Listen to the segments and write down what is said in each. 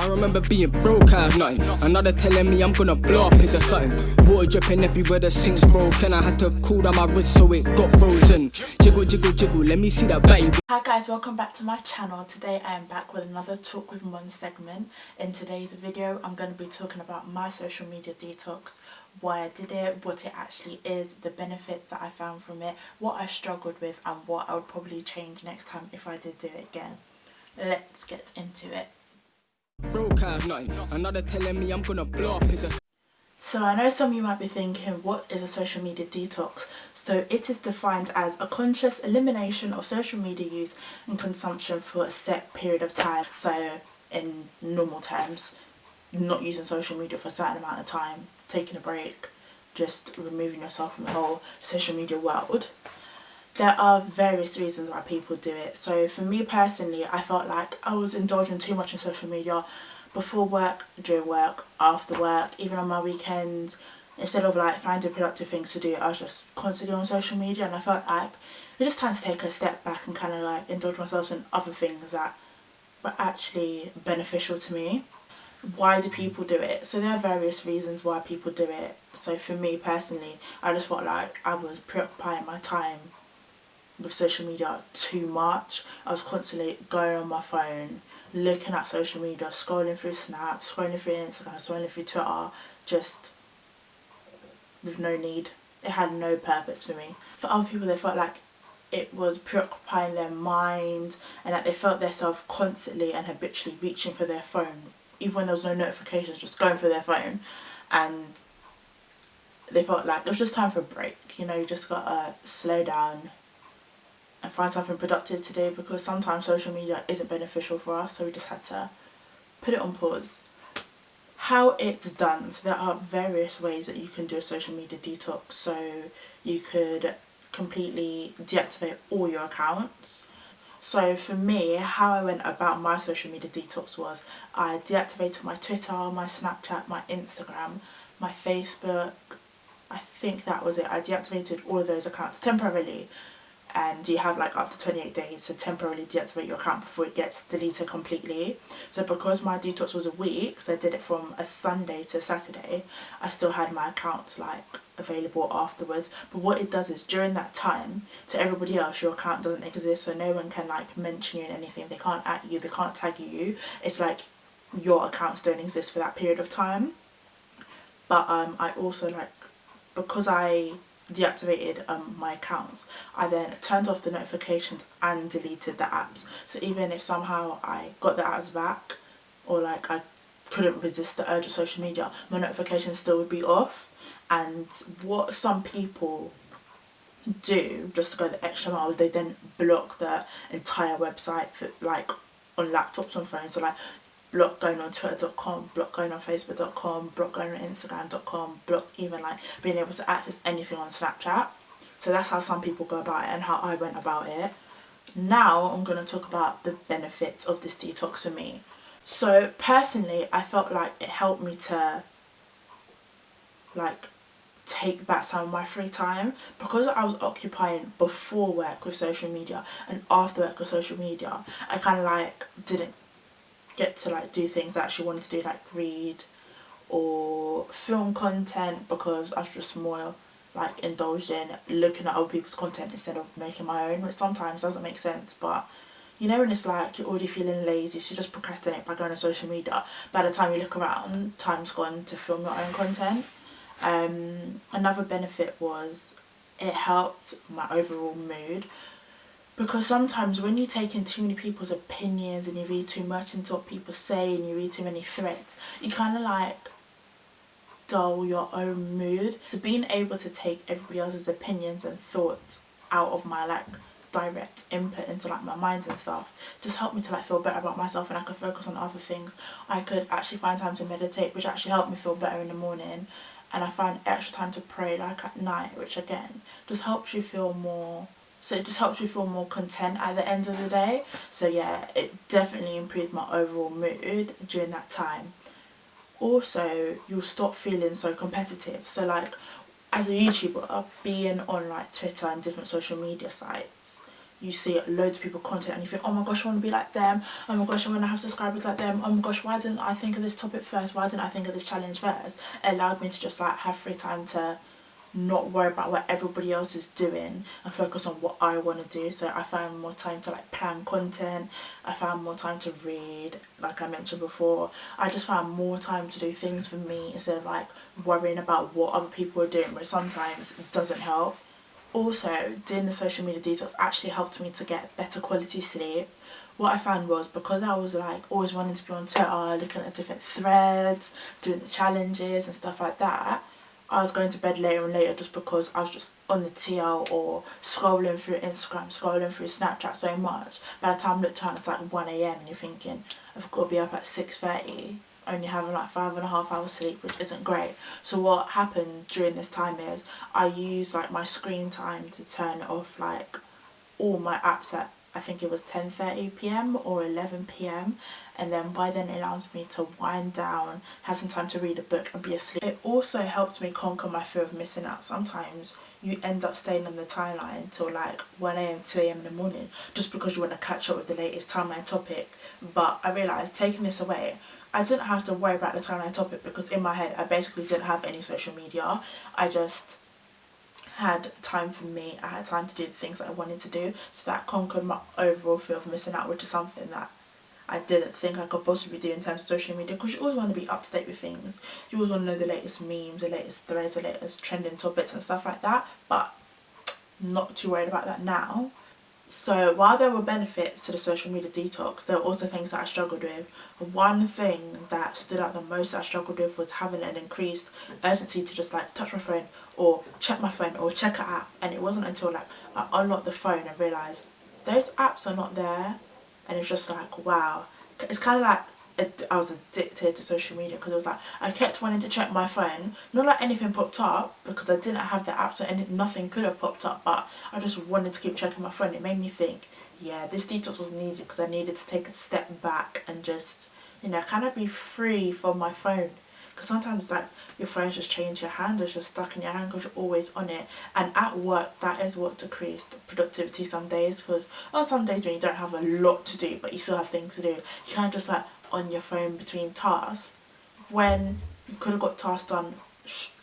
I remember being broke, I had nothing. Another telling me I'm gonna blow up into something. Water dripping everywhere, the sink's broken. I had to cool down my wrist so it got frozen. Jiggle, jiggle, jiggle, let me see that body. Hi guys, welcome back to my channel. Today I am back with another Talk with Mon segment. In today's video, I'm going to be talking about my social media detox, why I did it, what it actually is, the benefits that I found from it, what I struggled with, and what I would probably change next time if I did do it again. Let's get into it. Broke, I had nothing. Another telling me I'm gonna blow up into. So I know some of you might be thinking, what is a social media detox? So it is defined as a conscious elimination of social media use and consumption for a set period of time. So in normal terms, not using social media for a certain amount of time, taking a break, just removing yourself from the whole social media world. There are various reasons why people do it. So for me personally, I felt like I was indulging too much in social media before work, during work, after work, even on my weekends. Instead of like finding productive things to do, I was just constantly on social media, and I felt like it was just time to take a step back and kind of like indulge myself in other things that were actually beneficial to me. Why do people do it? So there are various reasons why people do it. So for me personally, I just felt like I was preoccupying my time with social media too much. I was constantly going on my phone, looking at social media, scrolling through Snap, scrolling through Instagram, scrolling through Twitter, just with no need. It had no purpose for me. For other people, they felt like it was preoccupying their mind and that they felt themselves constantly and habitually reaching for their phone, even when there was no notifications, just going for their phone. And they felt like it was just time for a break. You know, you just gotta slow down and find something productive to do, because sometimes social media isn't beneficial for us, so we just had to put it on pause. How it's done, so there are various ways that you can do a social media detox. So you could completely deactivate all your accounts. So for me, how I went about my social media detox was I deactivated my Twitter, my Snapchat, my Instagram, my Facebook. I think that was it. I deactivated all of those accounts temporarily, and you have like up to 28 days to temporarily deactivate your account before it gets deleted completely. So because my detox was a week, so I did it from a Sunday to a Saturday, I still had my account like available afterwards. But what it does is during that time, to everybody else, your account doesn't exist, so no one can like mention you in anything. They can't at you, they can't tag you. It's like your accounts don't exist for that period of time. But I also like, because I deactivated my accounts, I then turned off the notifications and deleted the apps. So even if somehow I got the apps back, or like I couldn't resist the urge of social media, my notifications still would be off. And what some people do just to go the extra mile is they then block the entire website for like on laptops and phones. So like block going on twitter.com, block going on facebook.com, block going on instagram.com, block even like being able to access anything on Snapchat. So that's how some people go about it and how I went about it. Now I'm going to talk about the benefits of this detox for me. So personally, I felt like it helped me to like take back some of my free time, because I was occupying before work with social media and after work with social media. I kind of like didn't get to like do things I actually wanted to do, like read or film content, because I was just more like indulged in looking at other people's content instead of making my own, which sometimes doesn't make sense. But you know, when it's like you're already feeling lazy, so you just procrastinate by going on social media. By the time you look around, time's gone to film your own content. Another benefit was it helped my overall mood, because sometimes when you take in too many people's opinions and you read too much into what people say and you read too many threads, you kind of like dull your own mood. So being able to take everybody else's opinions and thoughts out of my like direct input into like my mind and stuff just helped me to like feel better about myself, and I could focus on other things. I could actually find time to meditate, which actually helped me feel better in the morning, and I find extra time to pray like at night, which again just helps you feel more. So it just helps you feel more content at the end of the day. So yeah, it definitely improved my overall mood during that time. Also, you'll stop feeling so competitive. So like, as a YouTuber, being on like Twitter and different social media sites, you see loads of people content and you think, oh my gosh, I want to be like them, oh my gosh, I want to have subscribers like them, oh my gosh, why didn't I think of this topic first, why didn't I think of this challenge first? It allowed me to just like have free time to not worry about what everybody else is doing and focus on what I want to do. So I found more time to like plan content, I found more time to read, like I mentioned before. I just found more time to do things for me instead of like worrying about what other people are doing, which sometimes doesn't help. Also, doing the social media detox actually helped me to get better quality sleep. What I found was, because I was like always wanting to be on Twitter, looking at different threads, doing the challenges and stuff like that, I was going to bed later and later just because I was just on the TL or scrolling through Instagram, scrolling through Snapchat so much. By the time I looked around, it's like 1 AM and you're thinking, I've got to be up at 6:30, only having like 5.5 hours sleep, which isn't great. So what happened during this time is I used like my screen time to turn off like all my apps at, I think it was 10:30 PM or 11 PM, and then by then it allows me to wind down, have some time to read a book and be asleep. It also helped me conquer my fear of missing out. Sometimes you end up staying on the timeline till like 1 AM, 2 AM in the morning just because you want to catch up with the latest timeline topic. But I realised taking this away, I didn't have to worry about the timeline topic because in my head I basically didn't have any social media. I just had time for me, I had time to do the things that I wanted to do, so that conquered my overall fear of missing out, which is something that I didn't think I could possibly do in terms of social media, because you always want to be up to date with things, you always want to know the latest memes, the latest threads, the latest trending topics and stuff like that, but not too worried about that now. So while there were benefits to the social media detox, there were also things that I struggled with. One thing that stood out the most that I struggled with was having an increased urgency to just like touch my phone or check my phone or check an app. And it wasn't until like I unlocked the phone and realised those apps are not there. And it's just like, wow. It's kind of like I was addicted to social media, because it was like I kept wanting to check my phone, not like anything popped up because I didn't have the app, so nothing could have popped up, but I just wanted to keep checking my phone. It made me think, yeah, this detox was needed because I needed to take a step back and just, you know, kind of be free from my phone. Because sometimes like your phone's just changed your hand, it's just stuck in your hand because you're always on it. And at work, that is what decreased productivity some days, because on some days when you don't have a lot to do but you still have things to do, you kind of just like on your phone between tasks, when you could have got tasks done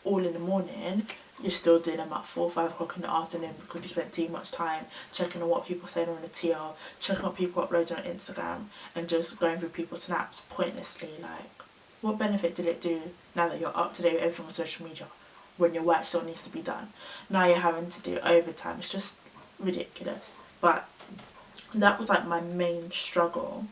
all in the morning, you're still doing them at 4 or 5 o'clock in the afternoon because you spent too much time checking on what people are saying on the TL, checking what people are uploading on Instagram, and just going through people's snaps pointlessly. Like, what benefit did it do now that you're up to date with everything on social media when your work still needs to be done? Now you're having to do overtime. It's just ridiculous. But that was like my main struggle.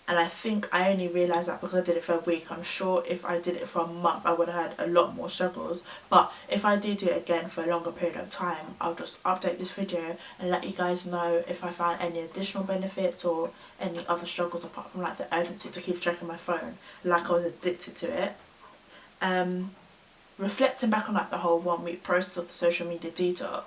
And I think I only realised that because I did it for a week. I'm sure if I did it for a month I would have had a lot more struggles. But if I do it again for a longer period of time, I'll just update this video and let you guys know if I found any additional benefits or any other struggles apart from like the urgency to keep checking my phone, like I was addicted to it. Reflecting back on like the whole 1 week process of the social media detox,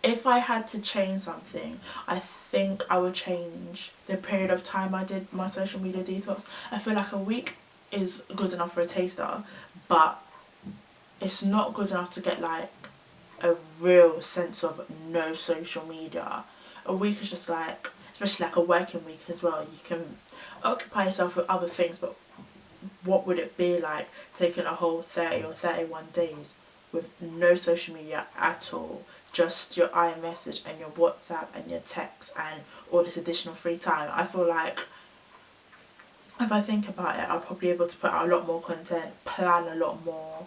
if I had to change something, I think I would change the period of time I did my social media detox. I feel like a week is good enough for a taster, but it's not good enough to get like a real sense of no social media. A week is just like, especially like a working week as well, you can occupy yourself with other things, but what would it be like taking a whole 30 or 31 days with no social media at all? Just your iMessage and your WhatsApp and your text and all this additional free time. I feel like if I think about it, I'll probably be able to put out a lot more content, plan a lot more,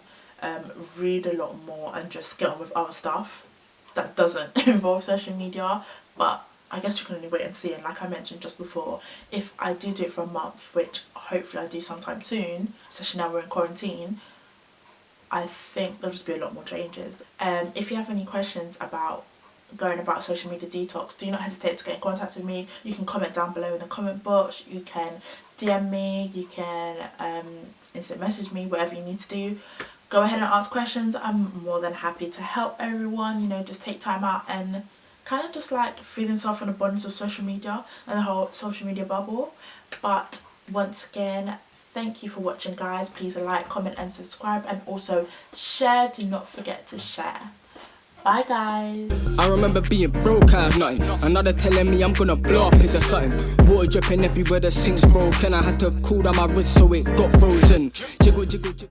read a lot more, and just get on with other stuff that doesn't involve social media. But I guess you can only wait and see. And like I mentioned just before, if I do it for a month, which hopefully I do sometime soon, especially now we're in quarantine, I think there'll just be a lot more changes. If you have any questions about going about social media detox, do not hesitate to get in contact with me. You can comment down below in the comment box, you can DM me, you can instant message me, whatever you need to do. Go ahead and ask questions. I'm more than happy to help everyone, you know, just take time out and kind of just like free themselves from the abundance of social media and the whole social media bubble. But once again, thank you for watching, guys. Please like, comment and subscribe, and also share. Do not forget to share. Bye guys. I remember being broke, I had nothing. Another telling me I'm gonna blow up into something. Water dripping everywhere, the sink's broken. I had to cool down my wrist so it got frozen. Jiggle, jiggle, jiggle.